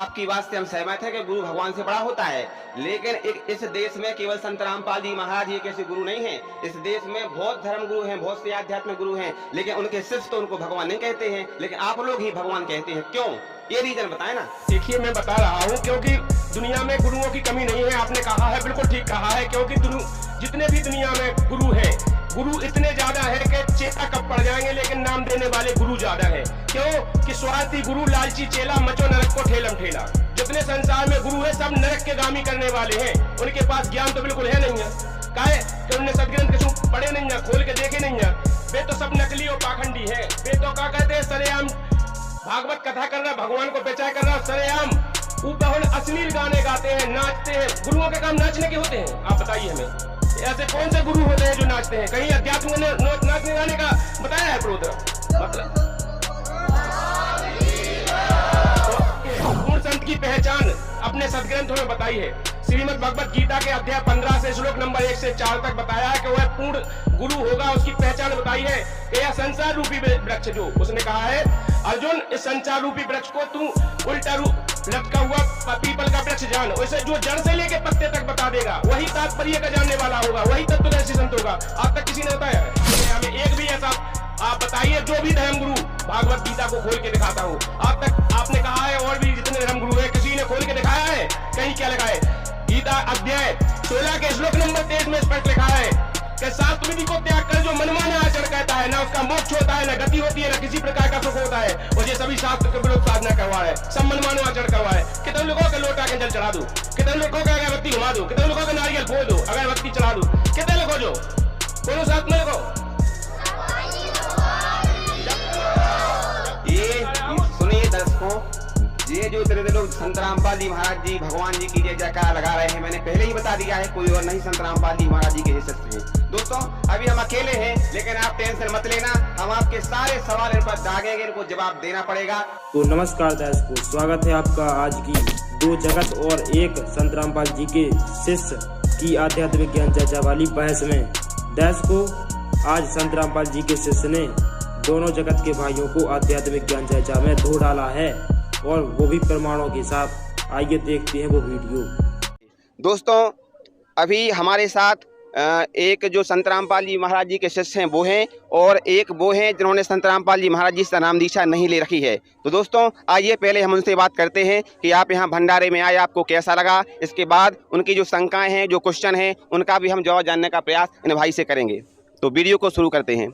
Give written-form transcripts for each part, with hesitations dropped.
आपकी बात से हम सहमत हैं कि गुरु भगवान से बड़ा होता है, लेकिन इस देश में केवल संत रामपाल जी महाराज ही कैसे गुरु नहीं हैं। इस देश में बहुत धर्म गुरु हैं, बहुत से आध्यात्मिक गुरु हैं, लेकिन उनके शिष्य तो उनको भगवान नहीं कहते हैं, लेकिन आप लोग ही भगवान कहते हैं। क्यों? ये रीजन बताए ना। देखिए, मैं बता रहा हूँ क्योंकि दुनिया में गुरुओं की कमी नहीं है। आपने कहा है, बिल्कुल ठीक कहा है, क्योंकि जितने भी दुनिया में गुरु हैं, गुरु इतने ज्यादा है कि चेता कब पड़ जाएंगे, लेकिन नाम देने वाले गुरु ज्यादा है। क्यों कि स्वार्थी गुरु, लालची चेला, मचो नरक को ठेलम ठेला। जितने संसार में गुरु है सब नरक के गामी करने वाले हैं। उनके पास ज्ञान तो बिल्कुल है नहीं है। काहे कि उन्होंने सदग्रंथ किसी पढ़े नहीं है, खोल के देखे नहीं है। वे तो सब नकली और पाखंडी है। वे तो क्या कहते हैं, सरेआम भागवत कथा कर रहा, भगवान को बेचा कर रहा, सरेआम ऊपर अश्लील गाने गाते हैं, नाचते हैं। गुरुओं के काम नाचने के होते हैं? आप बताइए हमें, ऐसे कौन से गुरु होते हैं जो नाचते हैं? कहीं अध्यात्म ने नाचने गाने का बताया है प्रोग्राम? मतलब पूर्ण संत की पहचान अपने सदग्रंथों में बताई है। श्रीमद् भगवत गीता के अध्याय 15 से श्लोक नंबर 1 से 4 तक बताया है कि वह पूर्ण गुरु होगा। उसकी पहचान बताई है कि यह संसार रूपी वृक्ष, जो उसने कहा है, अर्जुन इस संसार रूपी वृक्ष को तू उल्टा लटका हुआ पीपल का वृक्ष जान। वैसे जो जड़ से लेके पत्ते तक बता देगा वही तात्पर्य का जानने वाला होगा, वही तत्वदर्शी संत होगा। आज तक किसी ने बताया है? हमें एक भी ऐसा आप बताइए जो भी धर्म गुरु भागवत गीता को खोल के दिखाता हूँ। आज तक आपने कहा है, और भी जितने धर्म गुरु है, किसी ने खोल के दिखाया है? कहीं क्या लिखा है? गीता अध्याय 16 के श्लोक नंबर 23 में स्पष्ट लिखा है कि शास्त्र विधि को त्याग कर जो मनमाना आचरण कहता है, ना उसका मोक्ष होता है, ना गति होती है, ना किसी प्रकार का सुख होता है। और ये सभी शास्त्र के विरुद्ध साधना करवा है, सब मनमाना आचरण करवा है। कितने लोगों के लोटा के जल चढ़ा दो, कितने लोगों का अगरबत्ती घुमा दो, कितने लोगों का नारियल फोड़ दो, अगरबत्ती चढ़ा दो, कितने लोगों जो कोनो साथ में लिखो। ये सुनिए दर्शकों, ये जो इतने लोग संत रामपाल जी महाराज जी भगवान जी की जय जयकार लगा रहे हैं, मैंने पहले ही बता दिया है, कोई और नहीं संत रामपाल जी महाराज जी के शिष्य हैं। दोस्तों, अभी हम अकेले हैं, लेकिन आप टेंशन मत लेना, हम आपके सारे सवाल इन पर दागेंगे, इनको जवाब देना पड़ेगा। तो नमस्कार दर्शकों, स्वागत है आपका आज की दो जगत और एक संत रामपाल जी के शिष्य की आध्यात्मिक ज्ञान चर्चा वाली बहस में। दर्शकों, आज संत रामपाल जी के शिष्य ने दोनों जगत के भाइयों को आध्यात्मिक ज्ञान चर्चा में धो डाला है, और वो भी प्रमाणों के साथ। आइए देखते हैं वो वीडियो। दोस्तों, अभी हमारे साथ एक जो संत रामपाल जी महाराज जी के शिष्य हैं वो हैं, और एक वो हैं जिन्होंने संत रामपाल जी महाराज जी से नाम दीक्षा नहीं ले रखी है। तो दोस्तों, आइए पहले हम उनसे बात करते हैं कि आप यहाँ भंडारे में आए, आपको कैसा लगा। इसके बाद उनकी जो शंकाएं हैं, जो क्वेश्चन हैं, उनका भी हम जवाब जानने का प्रयास इन भाई से करेंगे। तो वीडियो को शुरू करते हैं।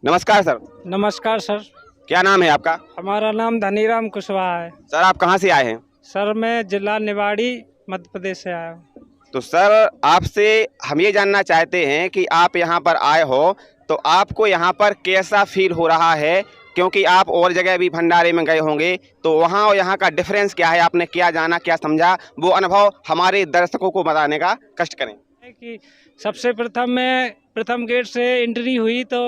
नमस्कार सर। नमस्कार सर। क्या नाम है आपका? हमारा नाम धनीराम कुशवाहा है। सर, आप कहाँ से आए हैं? सर, मैं जिला निवाड़ी मध्य प्रदेश से आया हूँ। तो सर, आपसे हम ये जानना चाहते हैं कि आप यहाँ पर आए हो तो आपको यहाँ पर कैसा फील हो रहा है, क्योंकि आप और जगह भी भंडारे में गए होंगे, तो वहाँ और यहाँ का डिफरेंस क्या है, आपने क्या जाना, क्या समझा, वो अनुभव हमारे दर्शकों को बताने का कष्ट करें। कि सबसे प्रथम गेट से एंट्री हुई तो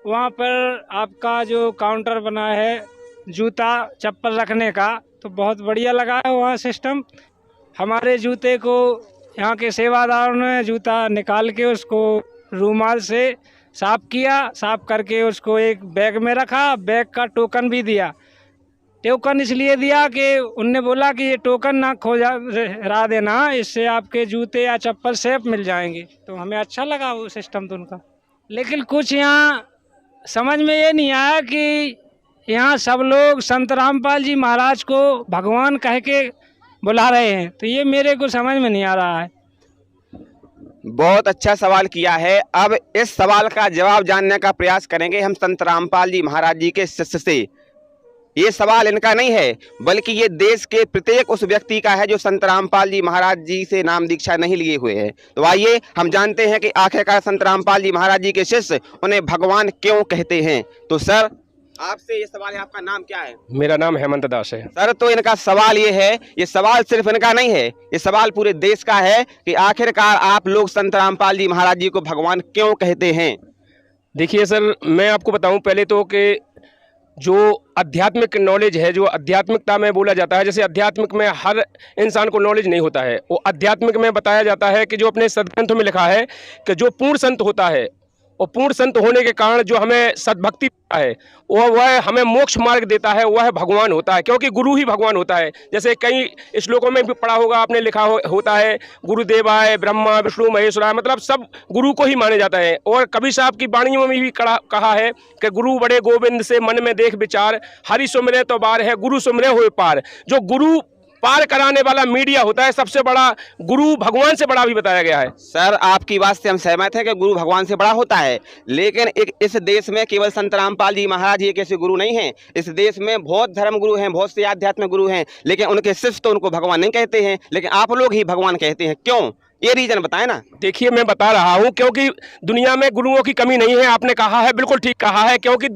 वहाँ पर आपका जो काउंटर बना है जूता चप्पल रखने का, तो बहुत बढ़िया लगा है वहाँ सिस्टम। हमारे जूते को यहाँ के सेवादारों ने जूता निकाल के उसको रूमाल से साफ़ किया, साफ़ करके उसको एक बैग में रखा। बैग का टोकन भी दिया। टोकन इसलिए दिया कि उनने बोला कि ये टोकन ना खोजा देना, इससे आपके जूते या चप्पल सेफ मिल जाएंगे। तो हमें अच्छा लगा वो सिस्टम तो उनका। लेकिन कुछ यहाँ समझ में ये नहीं आया कि यहाँ सब लोग संत रामपाल जी महाराज को भगवान कह के बुला रहे हैं, तो ये मेरे को समझ में नहीं आ रहा है। बहुत अच्छा सवाल किया है। अब इस सवाल का जवाब जानने का प्रयास करेंगे हम संत रामपाल जी महाराज जी के शिष्य से। ये सवाल इनका नहीं है, बल्कि ये देश के प्रत्येक उस व्यक्ति का है जो संत रामपाल जी महाराज जी से नाम दीक्षा नहीं लिए हुए हैं। तो आइए हम जानते हैं कि आखिरकार संत रामपाल जी महाराज जी के शिष्य उन्हें भगवान क्यों कहते हैं। तो सर, आपसे ये सवाल है, आपका नाम क्या है? मेरा नाम हेमंत दास है। सर, तो इनका सवाल ये है, ये सवाल सिर्फ इनका नहीं है, ये सवाल पूरे देश का है कि आखिरकार आप लोग संत रामपाल जी महाराज जी को भगवान क्यों कहते हैं। देखिए सर, मैं आपको बताऊं पहले तो कि जो आध्यात्मिक नॉलेज है, जो आध्यात्मिकता में बोला जाता है, जैसे आध्यात्मिक में हर इंसान को नॉलेज नहीं होता है, वो आध्यात्मिक में बताया जाता है कि जो अपने सदग्रंथों में लिखा है कि जो पूर्ण संत होता है और पूर्ण संत होने के कारण जो हमें सद्भक्ति है वह हमें मोक्ष मार्ग देता है, वह भगवान होता है, क्योंकि गुरु ही भगवान होता है। जैसे कई श्लोकों में भी पढ़ा होगा आपने, लिखा होता है गुरुदेवाय ब्रह्मा विष्णु महेश्वराय, मतलब सब गुरु को ही माने जाता है। और कबीर साहब की वाणियों में भी कहा है कि गुरु बड़े गोविंद से मन में देख विचार, हरि सुमरे तो बार है गुरु सुमरे होए पार। जो गुरु पार कराने वाला मीडिया होता है, सबसे बड़ा गुरु भगवान से बड़ा भी बताया गया है। सर आपकी बात से हम सहमत हैं कि गुरु भगवान से बड़ा होता है, लेकिन इस देश में केवल संत रामपाल जी महाराज एक ऐसे गुरु नहीं हैं। इस देश में बहुत धर्म गुरु हैं, बहुत से आध्यात्मिक गुरु हैं, लेकिन उनके शिष्य तो उनको भगवान नहीं कहते हैं, लेकिन आप लोग ही भगवान कहते हैं। क्यों, ये रीजन बताएं ना। देखिए मैं बता रहा हूं, क्योंकि दुनिया में गुरुओं की कमी नहीं है। आपने कहा है, बिल्कुल ठीक कहा है, क्योंकि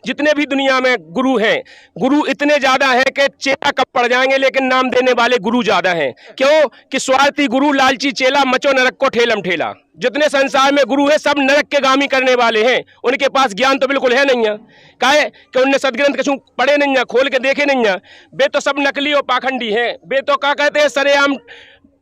जितने भी दुनिया में गुरु हैं, गुरु इतने ज्यादा हैं कि चेला कब पड़ जाएंगे, लेकिन नाम देने वाले गुरु ज्यादा हैं। क्यों कि स्वार्थी गुरु लालची चेला, मचो नरक को ठेलम ठेला। जितने संसार में गुरु है सब नरक के गामी करने वाले हैं, उनके पास ज्ञान तो बिल्कुल है नहीं है। काहे कि उनने सदग्रंथ कछु पढ़े नहीं है, खोल के देखे नहीं है। वे तो सब नकली और पाखंडी हैं। वे तो क्या कहते हैं, सरेआम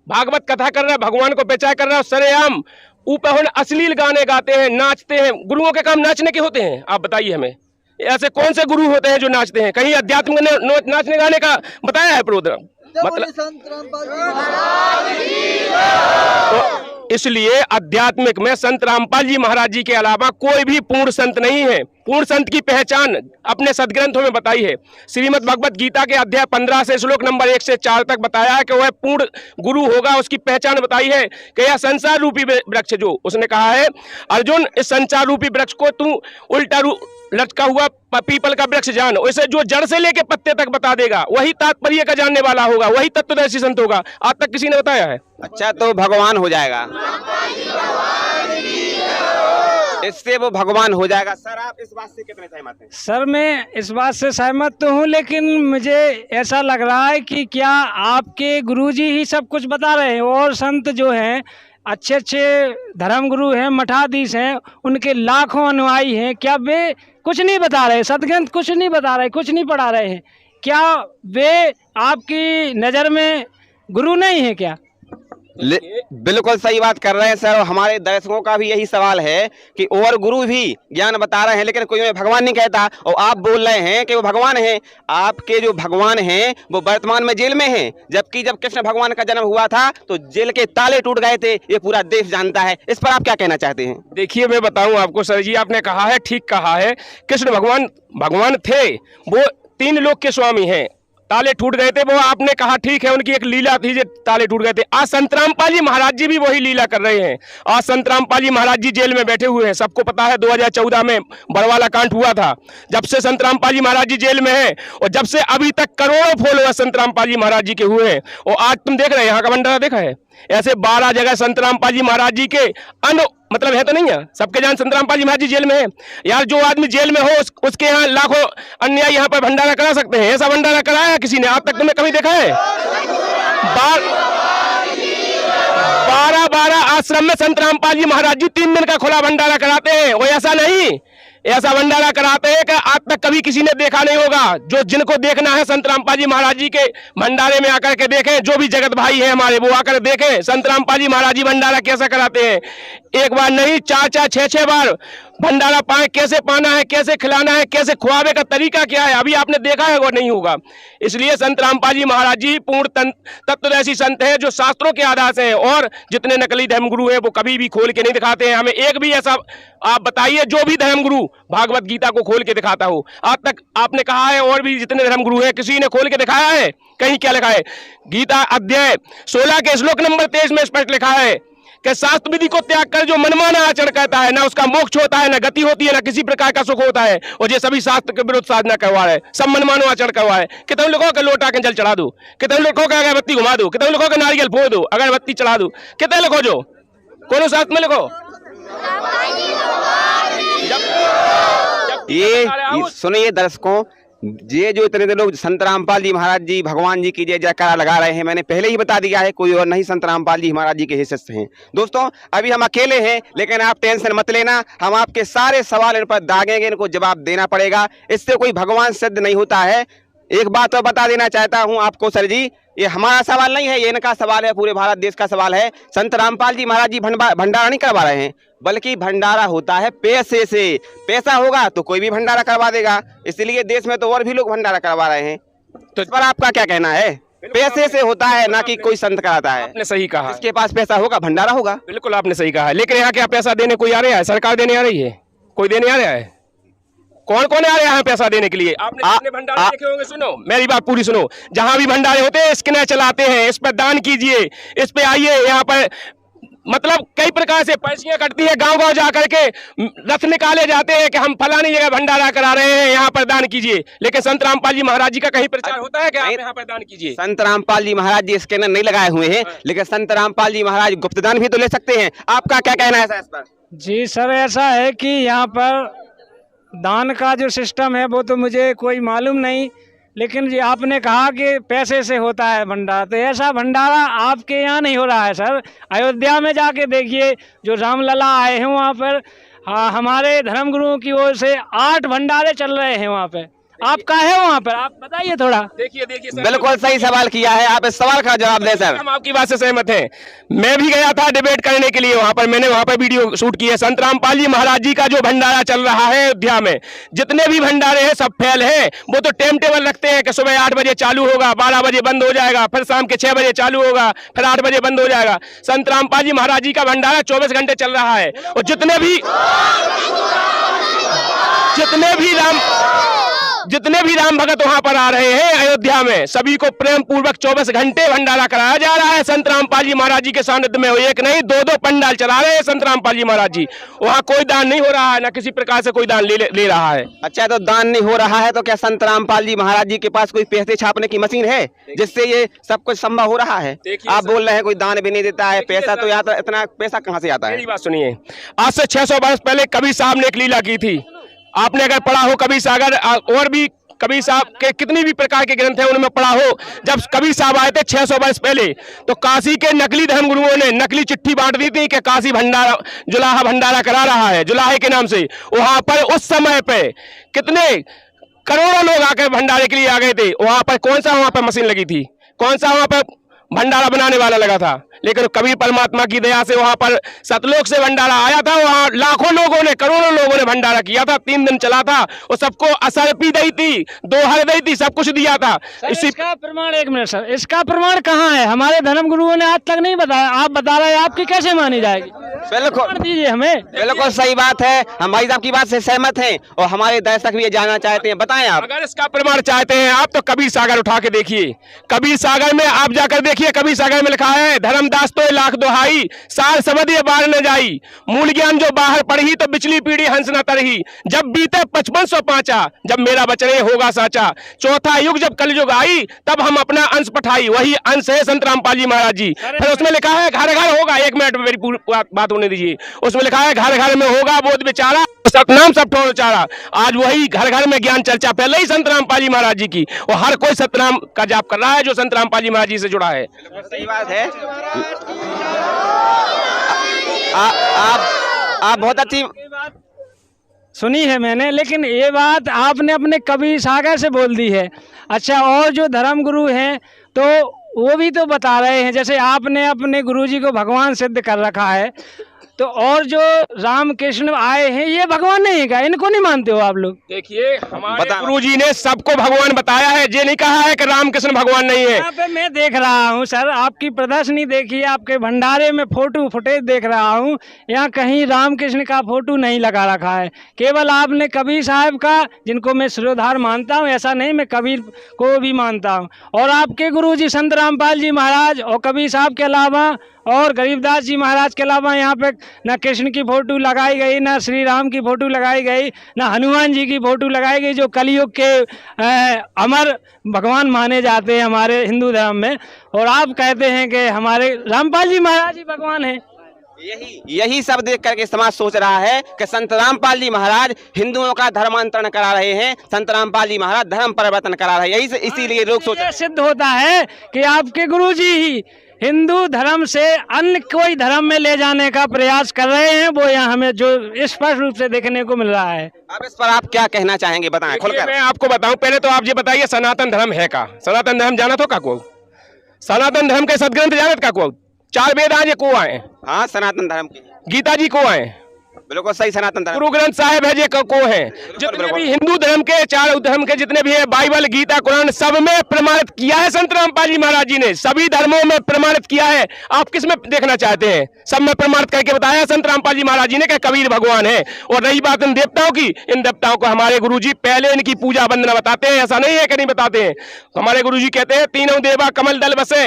भागवत कथा कर रहा है, भगवान को बेचा कर रहा है, सरेआम ऊपर अश्लील गाने गाते हैं, नाचते हैं। गुरुओं के काम नाचने के होते हैं? आप बताइए हमें, ऐसे कौन से गुरु होते हैं जो नाचते हैं? कहीं अध्यात्म ने नाचने गाने का बताया है प्रोग्राम? मतलब तो इसलिए आध्यात्मिक में संत रामपाल जी महाराज जी के अलावा कोई भी पूर्ण संत नहीं है। पूर्ण संत की पहचान अपने सदग्रंथों में बताई है। श्रीमद् भगवत गीता के अध्याय 15 से श्लोक नंबर 1 से 4 तक बताया है कि वह पूर्ण गुरु होगा। उसकी पहचान बताई है कि यह संसार रूपी वृक्ष, जो उसने कहा है अर्जुन इस संसार रूपी वृक्ष को तू उल्टा लटका हुआ पीपल का वृक्ष जान, वैसे जो जड़ से लेके पत्ते तक बता देगा वही तात्पर्य का जानने वाला होगा, वही तत्वदर्शी संत होगा। आज तक किसी ने बताया है? अच्छा, तो भगवान हो जाएगा, इससे वो भगवान हो जाएगा। सर आप इस बात से कितने सहमत हैं? सर मैं इस बात से सहमत तो हूँ, लेकिन मुझे ऐसा लग रहा है कि क्या आपके गुरुजी ही सब कुछ बता रहे हैं और संत जो हैं अच्छे अच्छे धर्म गुरु हैं, मठाधीश हैं, उनके लाखों अनुयायी हैं, क्या वे कुछ नहीं बता रहे? सदग्रंथ कुछ नहीं बता रहे, कुछ नहीं पढ़ा रहे हैं? क्या वे आपकी नज़र में गुरु नहीं है क्या? बिल्कुल सही बात कर रहे हैं सर। और हमारे दर्शकों का भी यही सवाल है कि और गुरु भी ज्ञान बता रहे हैं, लेकिन कोई उन्हें भगवान नहीं कहता, और आप बोल रहे हैं कि वो भगवान हैं। आपके जो भगवान हैं वो वर्तमान में जेल में हैं, जबकि जब कृष्ण भगवान का जन्म हुआ था तो जेल के ताले टूट गए थे, ये पूरा देश जानता है। इस पर आप क्या कहना चाहते हैं? देखिए मैं बताऊं आपको सर जी, आपने कहा है, ठीक कहा है। कृष्ण भगवान थे, वो 3 लोक के स्वामी हैं। ताले टूट गए थे, वो आपने कहा ठीक है, उनकी एक लीला थी जो ताले टूट गए थे। आज संत रामपाल जी महाराज जी भी वही लीला कर रहे हैं। आज संत रामपाल जी महाराज जी जेल में बैठे हुए हैं। सबको पता है 2014 में बड़वाला कांड हुआ था। जब से संत रामपाल जी महाराज जी जेल में हैं और जब से अभी तक करोड़ों फॉलोअर संत रामपाल जी महाराज जी के हुए हैं। और आज तुम देख रहे हैं यहाँ का भंडारा देखा है, ऐसे 12 जगह संत रामपाल जी महाराज जी के मतलब है तो नहीं है, सबके जान संत रामपाल जी महाराज जी जेल में है। यार जो आदमी जेल में हो उसके यहाँ लाखों अन्यायी यहाँ पर भंडारा करा सकते हैं। ऐसा भंडारा कराया किसी ने? आज तक तुमने कभी देखा है? 12 आश्रम में संत रामपाल जी महाराज जी 3 दिन का खुला भंडारा कराते हैं। वो ऐसा नहीं, ऐसा भंडारा कराते हैं कि आज तक कभी किसी ने देखा नहीं होगा। जो जिनको देखना है संत रामपाल जी महाराज जी के भंडारे में आकर के देखें, जो भी जगत भाई है हमारे वो आकर देखें संत रामपाल जी महाराज जी भंडारा कैसा कराते हैं। एक बार नहीं, 4-4, 6-6 बार भंडारा पाए। कैसे पाना है, कैसे खिलाना है, कैसे खुआवे का तरीका क्या है, अभी आपने देखा है वो नहीं होगा। इसलिए संत रामपाल जी महाराज जी पूर्ण तत्वदर्शी संत है, जो शास्त्रों के आधार से है। और जितने नकली धर्मगुरु हैं वो कभी भी खोल के नहीं दिखाते हैं। हमें एक भी ऐसा आप बताइए जो भी धर्मगुरु भागवत गीता को खोल के दिखाता हो। आज तक आपने कहा है और भी जितने धर्मगुरु हैं किसी ने खोल के दिखाया है? कहीं क्या लिखा है? गीता अध्याय 16 के श्लोक नंबर 23 में स्पष्ट लिखा है कि शास्त्र विधि को त्याग कर जो मनमाना आचरण करता है, ना उसका मोक्ष होता है, ना गति होती है, ना किसी प्रकार का सुख होता है। और ये सभी शास्त्र के विरुद्ध साधना करवा है, सब मनमानो आचरण करवा है। कितने लोगों के लोटा के जल चढ़ा दो, कितने लोगों के अगरबत्ती घुमा दो, कितने लोगों के नारियल फोड़ दो, अगरबत्ती चढ़ा दो, कितने लिखो, जो कौन शास्त्र में लिखो। ये सुनिए दर्शकों, ये जो इतने लोग संत रामपाल जी महाराज जी भगवान जी की जय जयकारा लगा रहे हैं, मैंने पहले ही बता दिया है, कोई और नहीं संत रामपाल जी महाराज जी के शिष्य हैं। दोस्तों अभी हम अकेले हैं, लेकिन आप टेंशन मत लेना, हम आपके सारे सवाल इन पर दागेंगे, इनको जवाब देना पड़ेगा। इससे कोई भगवान सिद्ध नहीं होता है। एक बात तो बता देना चाहता हूं आपको सर जी, ये हमारा सवाल नहीं है, ये इनका सवाल है, पूरे भारत देश का सवाल है। संत रामपाल जी महाराज जी भंडारा नहीं करवा रहे हैं, बल्कि भंडारा होता है पैसे से। पैसा होगा तो कोई भी भंडारा करवा देगा, इसलिए देश में तो और भी लोग भंडारा करवा रहे हैं। तो इस पर आपका क्या कहना है? पैसे से होता है, ना कि कोई संत कराता है। आपने सही कहा, जिसके पास पैसा होगा भंडारा होगा। बिल्कुल आपने सही कहा है। लेकिन यहाँ क्या पैसा देने कोई आ रहा है? सरकार देने आ रही है? कोई देने आ रहा है? कौन कौन आ रहा है पैसा देने के लिए? आपने कितने भंडारे देखे होंगे? सुनो मेरी बात पूरी सुनो। जहां भी भंडारे होते हैं स्कैनर चलाते हैं, इस पर दान कीजिए, इस पे आइए, यहाँ पर मतलब कई प्रकार से पर्चियां कटती है, गांव गांव जाकर के रथ निकाले जाते हैं कि हम फलानी जगह भंडारा करा रहे हैं, यहाँ पर दान कीजिए। लेकिन संत रामपाल जी महाराज जी का कहीं प्रचार होता है कि आप यहाँ पर दान कीजिए? संत रामपाल जी महाराज जी स्कैनर नहीं लगाए हुए हैं, लेकिन संत रामपाल जी महाराज गुप्तदान भी तो ले सकते हैं। आपका क्या कहना है इस पर? जी सर, ऐसा है कि यहाँ पर दान का जो सिस्टम है वो तो मुझे कोई मालूम नहीं, लेकिन जी आपने कहा कि पैसे से होता है भंडारा, तो ऐसा भंडारा आपके यहाँ नहीं हो रहा है सर। अयोध्या में जाके देखिए, जो रामलला आए हैं वहाँ पर हमारे धर्मगुरुओं की ओर से 8 भंडारे चल रहे हैं वहाँ पे। आपका है वहाँ पर, आप बताइए थोड़ा। देखिए बिल्कुल सही सवाल किया है, आप इस सवाल का जवाब दें सर। हम आपकी बात से सहमत हैं। मैं भी गया था डिबेट करने के लिए वहाँ पर, मैंने वहाँ पर वीडियो शूट की है। संत रामपाल जी महाराज जी का जो भंडारा चल रहा है अयोध्या में, जितने भी भंडारे हैं सब फेल है। वो तो टाइम टेबल रखते हैं कि सुबह 8 बजे चालू होगा, 12 बजे बंद हो जाएगा, फिर शाम के 6 बजे चालू होगा, फिर 8 बजे बंद हो जाएगा। संत रामपाल जी महाराज जी का भंडारा 24 घंटे चल रहा है। और जितने भी राम भगत वहां पर आ रहे हैं अयोध्या में, सभी को प्रेम पूर्वक 24 घंटे भंडारा कराया जा रहा है संत रामपाल जी महाराज जी के सानिध्य में। एक नहीं 2-2 पंडाल चला रहे हैं संत रामपाल जी महाराज जी। वहां कोई दान नहीं हो रहा है, ना किसी प्रकार से कोई दान ले रहा है। अच्छा, तो दान नहीं हो रहा है तो क्या संत रामपाल जी महाराज जी के पास कोई पैसे छापने की मशीन है जिससे ये सब कुछ संभव हो रहा है? आप बोल रहे हैं कोई दान भी नहीं देता है, पैसा तो यहाँ इतना पैसा कहाँ से आता है? मेरी बात सुनिए, आज से 600 वर्ष पहले कबीर साहब ने एक लीला की थी। आपने अगर पढ़ा हो कबीर सागर, और भी कबीर साहब के कितनी भी प्रकार के ग्रंथ हैं उनमें पढ़ा हो, जब कबीर साहब आए थे 600 वर्ष पहले, तो काशी के नकली धर्मगुरुओं ने नकली चिट्ठी बांट दी थी कि काशी भंडारा जुलाहा भंडारा करा रहा है, जुलाहे के नाम से। वहां पर उस समय पे कितने करोड़ों लोग आकर भंडारे के लिए आ गए थे। वहां पर कौन सा वहां पर मशीन लगी थी? कौन सा वहां पर भंडारा बनाने वाला लगा था? लेकिन कबीर परमात्मा की दया से वहां पर सतलोक से भंडारा आया था। वहां लाखों लोगों ने, करोड़ों लोगों ने भंडारा किया था, 3 दिन चला था। और सबको असरपी दी थी, 2 हर दी थी, सब कुछ दिया था। इसका प्रमाण, 1 मिनट सर, इसका प्रमाण कहाँ है? हमारे धर्म गुरुओं ने आज तक नहीं बताया, आप बता रहे हैं, आपकी कैसे मानी जाएगी? बिल्कुल दीजिए हमें। बिल्कुल सही बात है, हम भाई साहब की बात से सहमत हैं और हमारे दर्शक भी ये जानना चाहते हैं, बताएं आप। अगर इसका प्रमाण चाहते हैं आप तो कबीर सागर उठा के देखिए। कबीर सागर में आप जाकर देखिए, कबीर सागर में लिखा है, धर्मदास तो लाख दोहाई, सार सबद ये बार न जाई, मूल ज्ञान जो बाहर पढ़ी तो बिचली पीढ़ी हंस न तरही, जब बीते 5505, जब मेरा वचन होगा साचा, चौथा युग जब कलयुग आई, तब हम अपना अंश पठाई। वही अंश है संत रामपाल जी महाराज जी। फिर उसमें लिखा है घर घर होगा, 1 मिनट में मेरी पूरी बात होने दीजिए। उसमें लिखा है घर घर में होगा बोध विचारा, सतनाम सब ठोर चारा। आज वही घर घर में ज्ञान चर्चा पहले ही संत रामपाल जी महाराज जी की, और हर कोई सतनाम का जाप कर रहा है जो संत रामपाल जी महाराज जी से जुड़ा है। सही बात है। आप बहुत अच्छी सुनी है मैंने, लेकिन ये बात आपने अपने कबीर सागर से बोल दी है। अच्छा, और जो धर्म गुरु हैं तो वो भी तो बता रहे हैं, जैसे आपने अपने गुरुजी को भगवान सिद्ध कर रखा है, तो और जो राम कृष्ण आए हैं ये भगवान नहीं है क्या? इनको नहीं मानते हो आप लोग? देखिए, हमारे गुरुजी ने सबको भगवान बताया है, ये नहीं कहा है कि राम कृष्ण भगवान नहीं है। यहाँ पे मैं देख रहा हूँ सर, आपकी प्रदर्शनी देखिए, आपके भंडारे में फोटो फुटेज देख रहा हूँ, यहाँ कहीं राम कृष्ण का फोटो नहीं लगा रखा है। केवल आपने कबीर साहब का, जिनको मैं सिरोधार मानता हूँ, ऐसा नहीं, मैं कबीर को भी मानता हूँ, और आपके गुरुजी संत रामपाल जी महाराज और कबीर साहब के अलावा और गरीबदास जी महाराज के अलावा यहाँ पे ना कृष्ण की फोटो लगाई गई, ना श्री राम की फोटो लगाई गई, ना हनुमान जी की फोटो लगाई गई, जो कलयुग के अमर भगवान माने जाते हैं हमारे हिंदू धर्म में। और आप कहते हैं कि हमारे रामपाल जी महाराज ही भगवान हैं। यही सब देख करके समाज सोच रहा है कि संत रामपाल जी महाराज हिंदुओं का धर्मांतरण करा रहे हैं, संत रामपाल जी महाराज धर्म परिवर्तन करा रहे हैं। यही इसीलिए लोग सोच, सिद्ध होता है कि आपके गुरुजी ही हिंदू धर्म से अन्य कोई धर्म में ले जाने का प्रयास कर रहे हैं, वो यहाँ हमें जो स्पष्ट रूप से देखने को मिल रहा है। अब इस पर आप क्या कहना चाहेंगे, बताएं खुलकर। मैं आपको बताऊं, पहले तो आप ये बताइए सनातन धर्म है का? सनातन धर्म जाना तो का को? सनातन धर्म के सदग्रंथ जानत का को 4 वेद आज को आए, हाँ सनातन धर्म की गीता जी को आए, बिल्कुल सही सनातन धर्म गुरु ग्रंथ साहिब है जे को है, जितने भी हिंदू धर्म के 4 धर्म के जितने भी है, बाइबल, गीता, कुरान, सब में प्रमाणित किया है संत रामपाल जी महाराज जी ने, सभी धर्मों में प्रमाणित किया है। आप किस में देखना चाहते हैं? सब में प्रमाणित करके बताया संत रामपाल जी महाराज जी ने कि कबीर भगवान है। और रही बात इन देवताओं की, इन देवताओं को हमारे गुरु जी पहले इनकी पूजा वंदना बताते हैं, ऐसा नहीं है कि नहीं बताते हैं। हमारे गुरु जी कहते हैं तीनों देवा कमल दल बसे,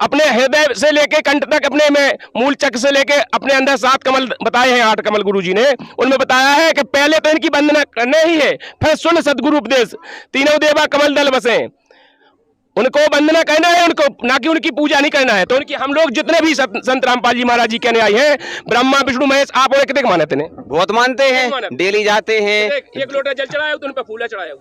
अपने हृदय से लेके कंठ तक, अपने में मूल चक्र से लेके अपने अंदर 7 कमल बताए हैं, 8 कमल गुरु जी ने, उनमें बताया है कि पहले तो इनकी वंदना करना ही है, फिर सुन सदगुरु उपदेश, तीनों देवा कमल दल बसे, उनको वंदना करना है, उनको ना कि उनकी पूजा नहीं करना है। तो उनकी हम लोग जितने भी संत रामपाल जी महाराज जी कहने आए हैं, ब्रह्मा विष्णु महेश, आप और कितने मानते हैं? बहुत मानते हैं, डेली जाते हैं। एक लोटा जल चढ़ाया तो उन पे फूला चढ़ाया,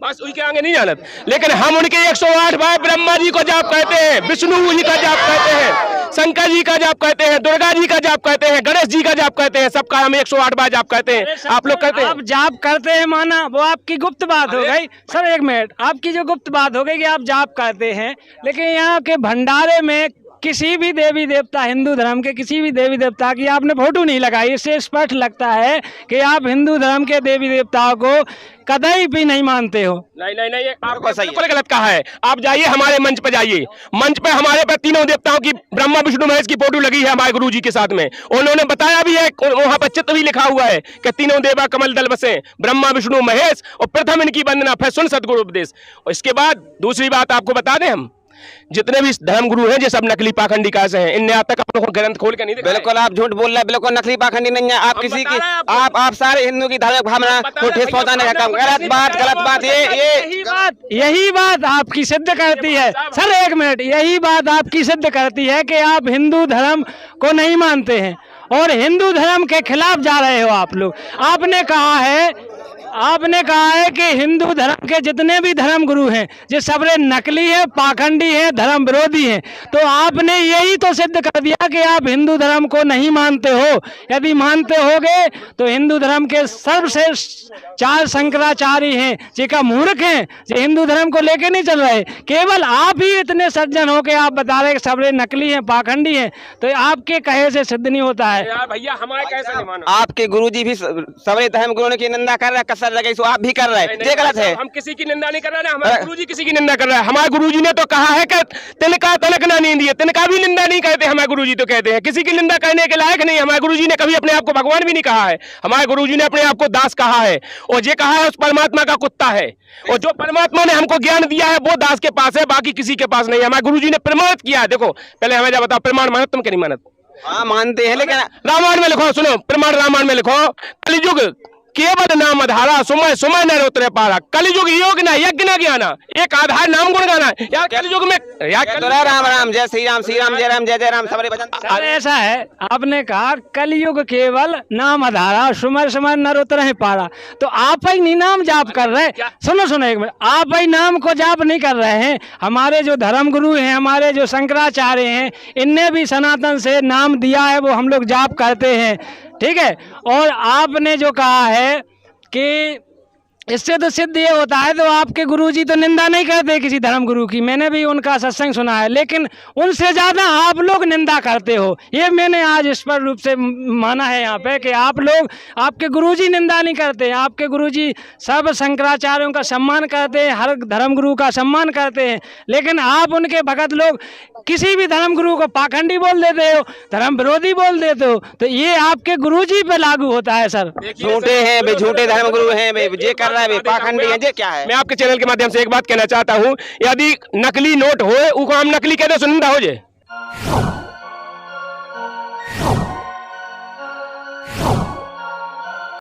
बस उनके आगे नहीं जानत। लेकिन हम उनके 108 बार ब्रह्मा जी को जाप कहते हैं, विष्णु जी का जाप कहते हैं, शंकर जी का जाप कहते हैं, दुर्गा जी का जाप कहते हैं, गणेश जी का जाप कहते हैं, सबका हम 108 बार जाप कहते हैं। आप लोग कहते हैं? आप जाप करते हैं माना, वो आपकी गुप्त बात हो गई। सर एक मिनट, आपकी जो गुप्त बात हो गई कि आप जाप करते हैं, लेकिन यहाँ के भंडारे में किसी भी देवी देवता, हिंदू धर्म के किसी भी देवी देवता की आपने फोटो नहीं लगाई। इससे स्पष्ट लगता है कि आप हिंदू धर्म के देवी देवताओं को कदाई भी नहीं मानते हो। नहीं, आपको बिल्कुल गलत कहा है। आप जाइए हमारे मंच पे, जाइए मंच पे, हमारे पे तीनों देवताओं की, ब्रह्मा विष्णु महेश की फोटो लगी है हमारे गुरु जी के साथ में। उन्होंने बताया भी है, वहां पर चित्र भी लिखा हुआ है कि तीनों देवा कमल दल बसे, ब्रह्मा विष्णु महेश, और प्रथम इनकी वंदना, फिर सुन सदगुरु उपदेश। और इसके बाद दूसरी बात आपको बता दें, हम जितने भी धर्म गुरु हैं, ये सब नकली पाखंडी कासे हैं। इनने आज तक अपने को ग्रंथ खोल के नहीं दिखाया। बिल्कुल आप झूठ बोल रहे हैं, बिल्कुल नकली पाखंडी नहीं है। आप किसी की, आप सारे हिंदू की धार्मिक भावना को ठेस पहुंचाने का काम, गलत बात। यही बात आपकी सिद्ध करती है। सर एक मिनट, यही बात आपकी सिद्ध करती है कि आप हिंदू धर्म को नहीं मानते हैं और हिंदू धर्म के खिलाफ जा रहे हो आप लोग। आपने कहा है कि हिंदू धर्म के जितने भी धर्म गुरु हैं ये सब नकली हैं, पाखंडी हैं, धर्म विरोधी हैं। तो आपने यही तो सिद्ध कर दिया कि आप हिंदू धर्म को नहीं मानते हो। यदि मानते होगे तो हिंदू धर्म के सर्वश्रेष्ठ 4 शंकराचार्य हैं, जिनका मूर्ख हैं, जो हिंदू धर्म को लेके नहीं चल रहे। केवल आप ही इतने सज्जन हो के आप बता रहे सब नकली हैं, पाखंडी हैं, तो आपके कहे से सिद्ध नहीं होता है। यार भैया हमारे कैसे नहीं मानो? आपके गुरुजी भी सबरे धर्म गुरुओं की निंदा कर रहे हैं, कसर लगे, इसको आप भी कर रहे हैं, ये गलत है। हम किसी की निंदा नहीं कर रहे हैं, हमारे गुरुजी किसी की निंदा कर रहे हैं। हमारे गुरुजी ने तो कहा है कि तिनका तलक ना नींद दिए, तिनका भी निंदा नहीं कहते। हमारे गुरुजी तो कहते हैं किसी की निंदा करने के लायक नहीं। हमारे गुरुजी ने कभी अपने आप को भगवान भी नहीं कहा है। हमारे गुरुजी ने अपने आप को दास कहा है, और ये कहा है उस परमात्मा का कुत्ता है। और जो परमात्मा ने हमको ज्ञान दिया है वो दास के पास है, बाकी किसी के पास नहीं है। हमारे गुरुजी ने प्रमाणित किया है। देखो पहले हमें बताओ, प्रमाण मानत तुम क्या नहीं मानत? हाँ मानते हैं, लेकिन रामायण में लिखो, सुनो प्रमाण रामायण में लिखो, कलियुग केवल नाम आधारा, सुमय सुमय न उतरे पारा, कलियुग योग न यज्ञ न ज्ञाना, एक आधार नाम गुण गाना। यार कलियुग में राम राम, जय श्री राम, श्री राम जय राम, जय जय राम, सबरे भजन। ऐसा है, आपने कहा कलियुग केवल नाम आधारा, सुमय सुमय नर उतरे पारा, तो आप ही नहीं नाम जाप कर रहे। सुनो एक मिनट, आप ही नाम को जाप नहीं कर रहे हैं। हमारे जो धर्म गुरु हैं, हमारे जो शंकराचार्य हैं, इनने भी सनातन से नाम दिया है, वो हम लोग जाप करते हैं, ठीक है। और आपने जो कहा है कि इससे तो सिद्ध ये होता है, तो आपके गुरुजी तो निंदा नहीं करते किसी धर्म गुरु की। मैंने भी उनका सत्संग सुना है, लेकिन उनसे ज़्यादा आप लोग निंदा करते हो। ये मैंने आज स्पष्ट रूप से माना है यहाँ पे कि आप लोग, आपके गुरुजी निंदा नहीं करते। आपके गुरुजी सब शंकराचार्यों का सम्मान करते हैं, हर धर्म गुरु का सम्मान करते हैं, लेकिन आप उनके भगत लोग किसी भी धर्म गुरु को पाखंडी बोल देते हो, धर्म विरोधी बोल देते हो। तो ये आपके गुरुजी पे लागू होता है। सर झूठे हैं, झूठे धर्म गुरु हैं, ये कर रहा है, पाखंडी है, ये क्या है? मैं आपके चैनल के माध्यम से एक बात कहना चाहता हूँ, यदि नकली नोट हो, उसको हम नकली कहते सुनिंदा हो जाए।